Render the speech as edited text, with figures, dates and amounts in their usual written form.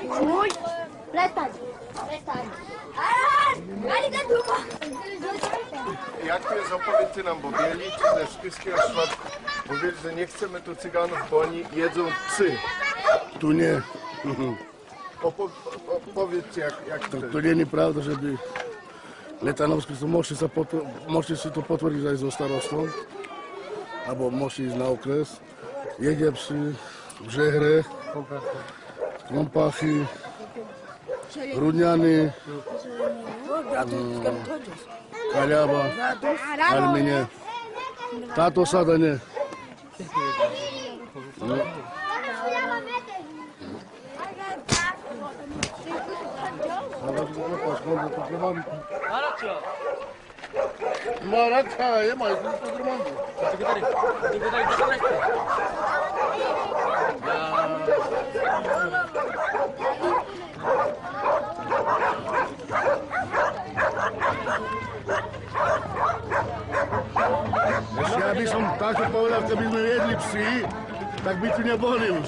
Uj, prestań. Jak to jest, opowiedzcie nam, bo Bieliczy ze Szpiskiego Szwartku mówili, że nie chcemy tu cyganów, bo oni jedzą psy. Tu nie. Powiedzcie, jak to jest. To nie nieprawda, żeby Letanovský to môžete si to potvrdiť aj so starostom, alebo môžete ísť na okres. Jedia psy v Žehre, Krompáchy, Hrudňany, Kaľava, Armine. Táto osada nie. No. Maraca, je mai cu drumandu. Ja by som takto povedal, keby sme jedli psi, tak by tu neboli už.